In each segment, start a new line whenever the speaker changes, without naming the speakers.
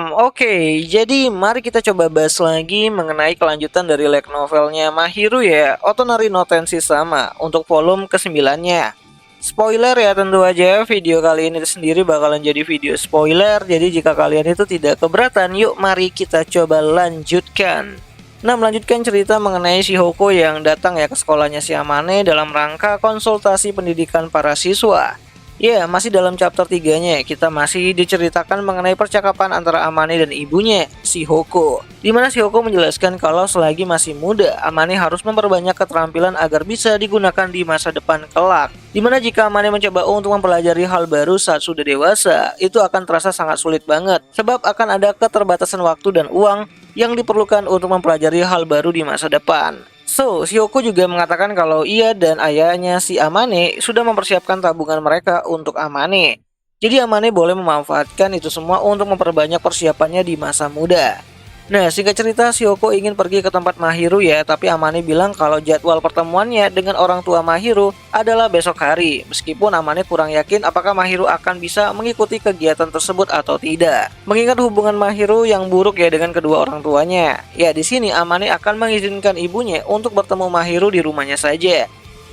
Oke, jadi mari kita coba bahas lagi mengenai kelanjutan dari light novelnya Mahiru ya, Otonari no Tensei-sama untuk volume ke-9-nya. Spoiler ya, tentu aja video kali ini sendiri bakalan jadi video spoiler, jadi jika kalian itu tidak keberatan, yuk mari kita coba lanjutkan. Nah, melanjutkan cerita mengenai si Hoko yang datang ya ke sekolahnya si Amane dalam rangka konsultasi pendidikan para siswa. Ya, masih dalam chapter 3-nya, kita masih diceritakan mengenai percakapan antara Amane dan ibunya, si Hoko. Dimana si Hoko menjelaskan kalau selagi masih muda, Amane harus memperbanyak keterampilan agar bisa digunakan di masa depan kelak. Dimana jika Amane mencoba untuk mempelajari hal baru saat sudah dewasa, itu akan terasa sangat sulit banget. Sebab akan ada keterbatasan waktu dan uang yang diperlukan untuk mempelajari hal baru di masa depan. So, si Hoko juga mengatakan kalau ia dan ayahnya si Amane sudah mempersiapkan tabungan mereka untuk Amane. Jadi Amane boleh memanfaatkan itu semua untuk memperbanyak persiapannya di masa muda. Nah, singkat cerita si Hoko ingin pergi ke tempat Mahiru ya, tapi Amane bilang kalau jadwal pertemuannya dengan orang tua Mahiru adalah besok hari. Meskipun Amane kurang yakin apakah Mahiru akan bisa mengikuti kegiatan tersebut atau tidak. Mengingat hubungan Mahiru yang buruk ya dengan kedua orang tuanya. Ya, di sini Amane akan mengizinkan ibunya untuk bertemu Mahiru di rumahnya saja.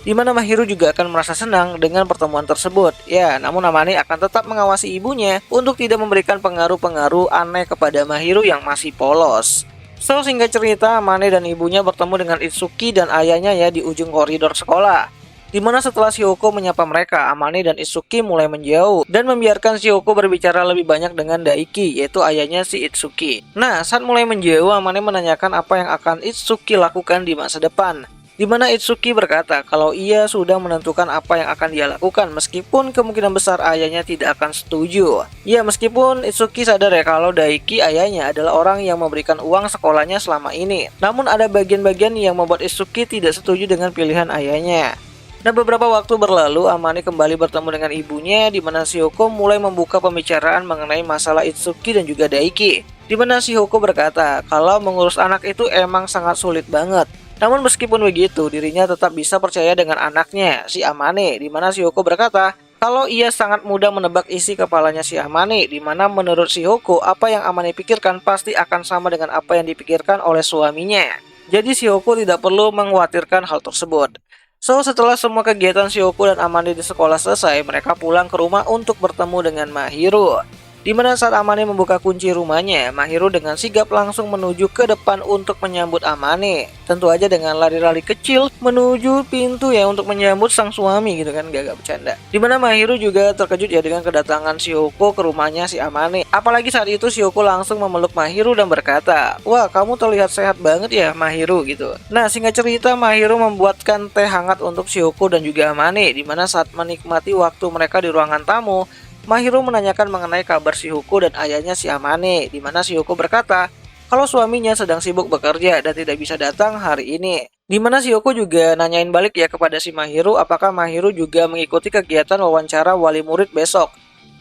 Di mana Mahiru juga akan merasa senang dengan pertemuan tersebut. Ya, namun Amane akan tetap mengawasi ibunya untuk tidak memberikan pengaruh-pengaruh aneh kepada Mahiru yang masih polos. So, singkat cerita, Amane dan ibunya bertemu dengan Itsuki dan ayahnya ya di ujung koridor sekolah. Dimana setelah Shihoko menyapa mereka, Amane dan Itsuki mulai menjauh dan membiarkan Shihoko berbicara lebih banyak dengan Daiki, yaitu ayahnya si Itsuki. Nah, saat mulai menjauh, Amane menanyakan apa yang akan Itsuki lakukan di masa depan. Di mana Itsuki berkata kalau ia sudah menentukan apa yang akan dia lakukan meskipun kemungkinan besar ayahnya tidak akan setuju. Ya, meskipun Itsuki sadar ya kalau Daiki ayahnya adalah orang yang memberikan uang sekolahnya selama ini. Namun ada bagian-bagian yang membuat Itsuki tidak setuju dengan pilihan ayahnya. Nah, beberapa waktu berlalu, Amane kembali bertemu dengan ibunya di mana Shihoko mulai membuka pembicaraan mengenai masalah Itsuki dan juga Daiki. Di mana Shihoko berkata kalau mengurus anak itu emang sangat sulit banget. Namun meskipun begitu, dirinya tetap bisa percaya dengan anaknya, si Amane, di mana Shihoko berkata kalau ia sangat mudah menebak isi kepalanya si Amane, di mana menurut Shihoko apa yang Amane pikirkan pasti akan sama dengan apa yang dipikirkan oleh suaminya. Jadi Shihoko tidak perlu mengkhawatirkan hal tersebut. So, setelah semua kegiatan Shihoko dan Amane di sekolah selesai, mereka pulang ke rumah untuk bertemu dengan Mahiru. Di mana saat Amane membuka kunci rumahnya, Mahiru dengan sigap langsung menuju ke depan untuk menyambut Amane. Tentu aja dengan lari-lari kecil menuju pintu ya untuk menyambut sang suami gitu kan, gak bercanda. Di mana Mahiru juga terkejut ya dengan kedatangan Shihoko ke rumahnya si Amane. Apalagi saat itu Shihoko langsung memeluk Mahiru dan berkata, "Wah, kamu terlihat sehat banget ya Mahiru," gitu. Nah, singkat cerita Mahiru membuatkan teh hangat untuk Shihoko dan juga Amane. Di mana saat menikmati waktu mereka di ruangan tamu, Mahiru menanyakan mengenai kabar Shihoko dan ayahnya si Amane, di mana Shihoko berkata kalau suaminya sedang sibuk bekerja dan tidak bisa datang hari ini. Di mana Shihoko juga nanyain balik ya kepada si Mahiru apakah Mahiru juga mengikuti kegiatan wawancara wali murid besok.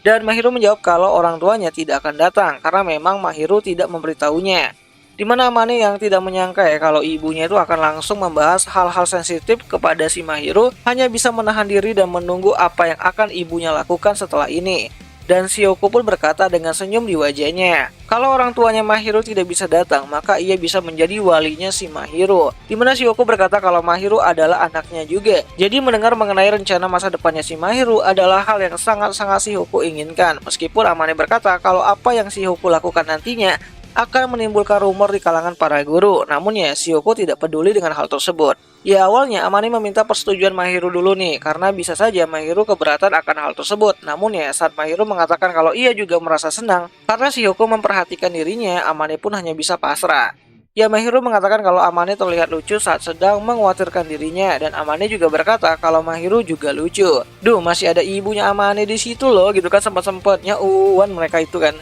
Dan Mahiru menjawab kalau orang tuanya tidak akan datang karena memang Mahiru tidak memberitahunya. Di mana Amane yang tidak menyangka ya kalau ibunya itu akan langsung membahas hal-hal sensitif kepada si Mahiru hanya bisa menahan diri dan menunggu apa yang akan ibunya lakukan setelah ini. Dan Shihoko pun berkata dengan senyum di wajahnya, kalau orang tuanya Mahiru tidak bisa datang, maka ia bisa menjadi walinya si Mahiru. Di mana Shihoko berkata kalau Mahiru adalah anaknya juga. Jadi mendengar mengenai rencana masa depannya si Mahiru adalah hal yang sangat-sangat Shihoko inginkan. Meskipun Amane berkata kalau apa yang Shihoko lakukan nantinya akan menimbulkan rumor di kalangan para guru. Namun ya, Shihoko tidak peduli dengan hal tersebut. Ya, awalnya Amane meminta persetujuan Mahiru dulu nih, karena bisa saja Mahiru keberatan akan hal tersebut. Namun ya, saat Mahiru mengatakan kalau ia juga merasa senang karena Shihoko memperhatikan dirinya, Amane pun hanya bisa pasrah. Ya, Mahiru mengatakan kalau Amane terlihat lucu saat sedang mengkhawatirkan dirinya, dan Amane juga berkata kalau Mahiru juga lucu. Duh, masih ada ibunya Amane di situ loh, gitu kan, sempat-sempatnya mereka itu kan.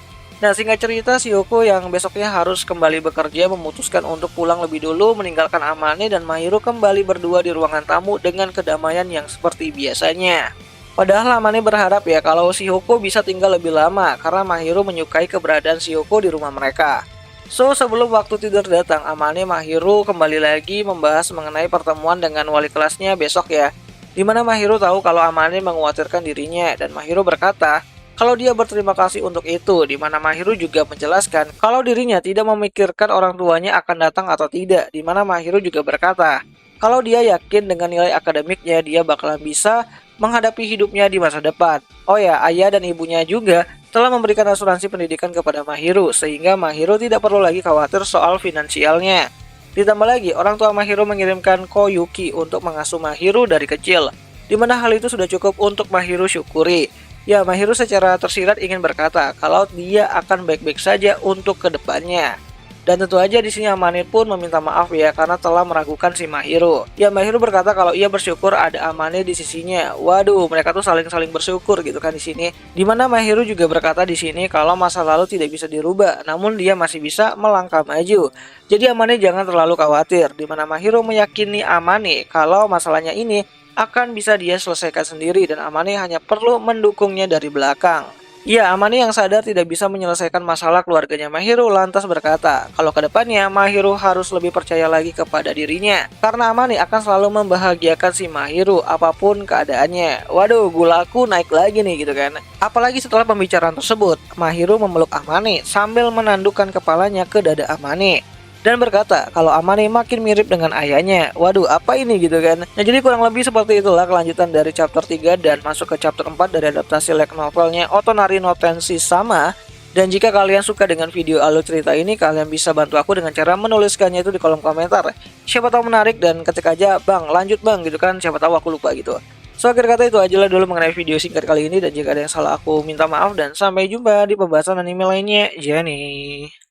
Nah, singkat cerita, Shihoko yang besoknya harus kembali bekerja memutuskan untuk pulang lebih dulu meninggalkan Amane dan Mahiru kembali berdua di ruangan tamu dengan kedamaian yang seperti biasanya. Padahal Amane berharap ya kalau Shihoko bisa tinggal lebih lama karena Mahiru menyukai keberadaan Shihoko di rumah mereka. So, sebelum waktu tidur datang, Amane Mahiru kembali lagi membahas mengenai pertemuan dengan wali kelasnya besok ya. Dimana Mahiru tahu kalau Amane mengkhawatirkan dirinya dan Mahiru berkata kalau dia berterima kasih untuk itu, di mana Mahiru juga menjelaskan kalau dirinya tidak memikirkan orang tuanya akan datang atau tidak, di mana Mahiru juga berkata, kalau dia yakin dengan nilai akademiknya, dia bakalan bisa menghadapi hidupnya di masa depan. Oh ya, ayah dan ibunya juga telah memberikan asuransi pendidikan kepada Mahiru, sehingga Mahiru tidak perlu lagi khawatir soal finansialnya. Ditambah lagi, orang tua Mahiru mengirimkan Koyuki untuk mengasuh Mahiru dari kecil, di mana hal itu sudah cukup untuk Mahiru syukuri. Ya, Mahiru secara tersirat ingin berkata kalau dia akan baik-baik saja untuk kedepannya. Dan tentu aja di sini Amane pun meminta maaf ya karena telah meragukan si Mahiru. Ya, Mahiru berkata kalau ia bersyukur ada Amane di sisinya. Waduh, mereka tuh saling-saling bersyukur gitu kan di sini. Dimana Mahiru juga berkata di sini kalau masa lalu tidak bisa dirubah, namun dia masih bisa melangkah maju. Jadi Amane jangan terlalu khawatir. Dimana Mahiru meyakini Amane kalau masalahnya ini akan bisa dia selesaikan sendiri dan Amane hanya perlu mendukungnya dari belakang. Ya, Amane yang sadar tidak bisa menyelesaikan masalah keluarganya Mahiru lantas berkata kalau kedepannya Mahiru harus lebih percaya lagi kepada dirinya karena Amane akan selalu membahagiakan si Mahiru apapun keadaannya. Waduh, gulaku naik lagi nih gitu kan. Apalagi setelah pembicaraan tersebut, Mahiru memeluk Amane sambil menandukkan kepalanya ke dada Amane dan berkata kalau Amane makin mirip dengan ayahnya. Waduh, apa ini gitu kan. Nah, jadi kurang lebih seperti itulah kelanjutan dari chapter 3 dan masuk ke chapter 4 dari adaptasi light novelnya Otonari no Tenshi Sama. Dan jika kalian suka dengan video alur cerita ini, kalian bisa bantu aku dengan cara menuliskannya itu di kolom komentar. Siapa tahu menarik dan ketik aja, "Bang, lanjut Bang," gitu kan. Siapa tahu aku lupa gitu. So, akhir kata itu aja lah dulu mengenai video singkat kali ini, dan jika ada yang salah aku minta maaf dan sampai jumpa di pembahasan anime lainnya. Jani.